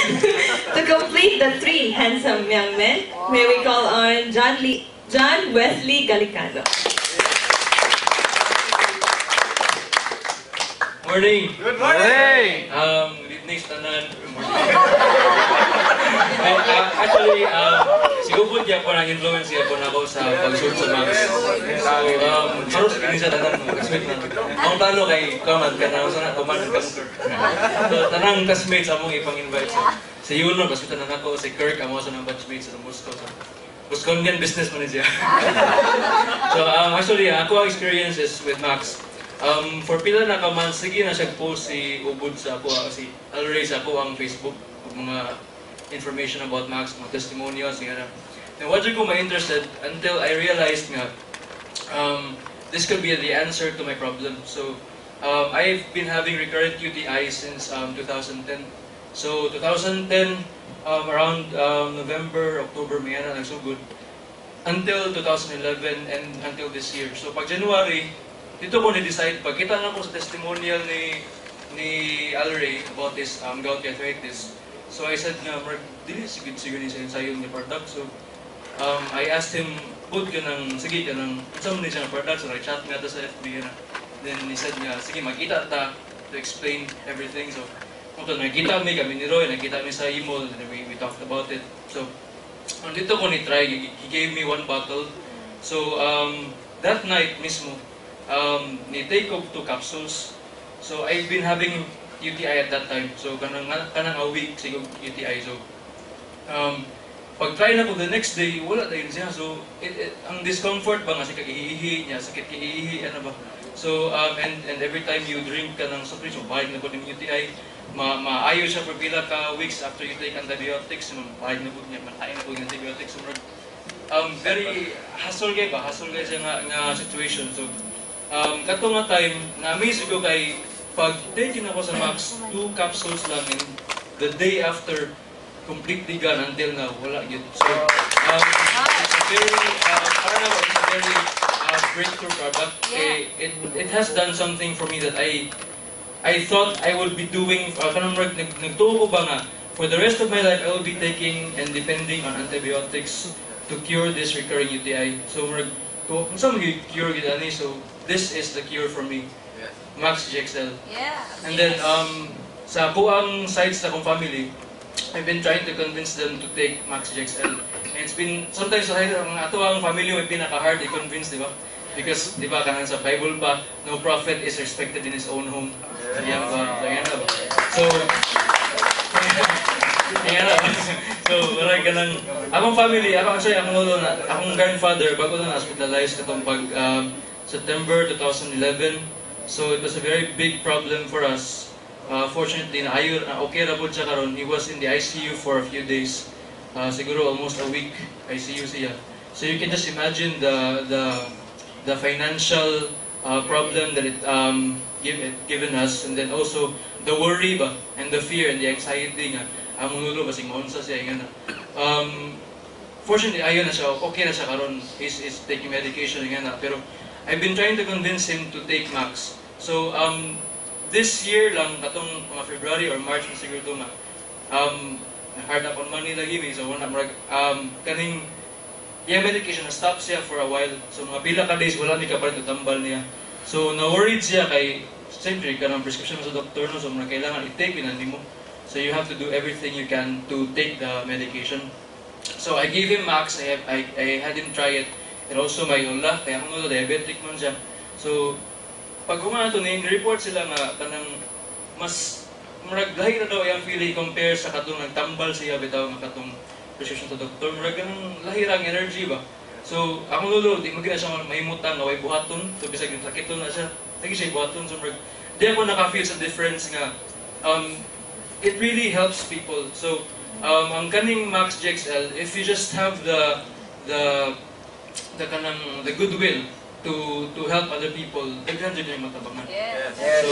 To complete the three handsome young men, may we call on John Wesley Galicano. Morning! Good morning! Good evening, Tanan. Good morning. Actually, si Ubud niya po nang influence niya po na ako sa pag-shoot sa Max. Pero sa kini sa Tanan, kasmate na. Ang talo kay Kaman ka na, sa kumanan ka. So, tanang kasmates among ipang-invite sa si Yuno, kasmate na ako, si Kirk, amo sa ng batchmates sa Musco. Musconian business man siya. So, actually, ako ang experiences with Max. For pila na kaman, sige na siya post si Ubud sa ako, si Alray sa ako ang Facebook, mga information about Max, mga testimonials, nga. And what ko ma-interested until I realized nga, this could be the answer to my problem. So, I've been having recurrent UTI since 2010. So, 2010, around November, October, may na nagsugod. Until 2011 and until this year. So, pag January, dito ko na-decide, pagkita na ko sa testimonial ni Alray about this gouty arthritis. So I said nga, Mark, dili siguro ni sa ensayo niya product. So I asked him, put ka ng, sige ka ng, saan mo niya siya ng product? So I-chat nga ito sa FB na. Then he said nga, sige, magkita ta to explain everything. So nakita kami ni Roy, nakita kami sa email, and we talked about it. So dito ko ni-try, he gave me 1 bottle. So that night mismo, ni-take of 2 capsules. So I've been having UTI at that time. So kanang a week siguro UTI. So pag-try na ko the next day, wala tayo siya. So ang discomfort ba nga, sakit ihihi niya, sakit ihihi, ano ba. So and every time you drink ka ng soft drinks, bahig na po ng UTI, maayo siya for pila ka weeks after you take antibiotics, bahig na po niya, matayin na po yung antibiotics. So, very hassle kayo siya nga situation. So kato nga time, na-amaze ko kay pag-take ako sa Max, 2 capsules lang, and the day after, completely gone until now, wala yun. So, it's a very, it's a very breakthrough product. It has done something for me that I thought I would be doing, nagtuo ko ba nga, for the rest of my life, I will be taking and depending on antibiotics to cure this recurring UTI. So, kung saan mag-cure kita ni, so this is the cure for me. Max GXL. Yeah. And then, sa kuang sides sa akong family, I've been trying to convince them to take Max GXL. And it's been, sometimes sa ato ang family may pinaka-hard i-convince, di ba? Because, di ba, kanang sa Bible pa, no prophet is respected in his own home. Yan ba? So, so, marag ka ng, akong family, akong grandfather, bago na na-hospitalized katong pag September 2011. So it was a very big problem for us. Fortunately, okay ra po siya karon. He was in the ICU for a few days. Siguro almost a week ICU siya. So you can just imagine the financial problem that it given us, and then also the worry ba and the fear and the anxiety nga among nulo basing maunsa siya nga na. Fortunately, ayon na siya, okay na siya karon. He's taking medication nga na, pero I've been trying to convince him to take Max. So, this year lang, katong mga February or March na siguro nga, hard up on money lagi, so kaning, yung medication na-stop siya for a while. So, mga pila ka days, wala ni ka pa rin tambal niya. So, na-worried siya kay, siyempre, ka ng prescription sa doktor, no? So, kailangan i-take, pinandi mo. So, you have to do everything you can to take the medication. So, I gave him Max, I had him try it. And also may ula, kaya kung ula, diabetic man siya. So, pag humana ito, report sila nga, kanang mas maraglahi na daw yung feeling compare sa katong nagtambal siya, bitaw nga katong prescription sa doktor, maraglang lahirang energy ba? So, akong lulo, di magina siya mahimutan, naway buhaton, so bisag yung sakiton na siya, lagi siya buhaton, so di ako naka-feel sa difference nga. It really helps people. So, ang kaning Max GXL, if you just have the goodwill to help other people, daghan dyan yung matabangan. Yes. So,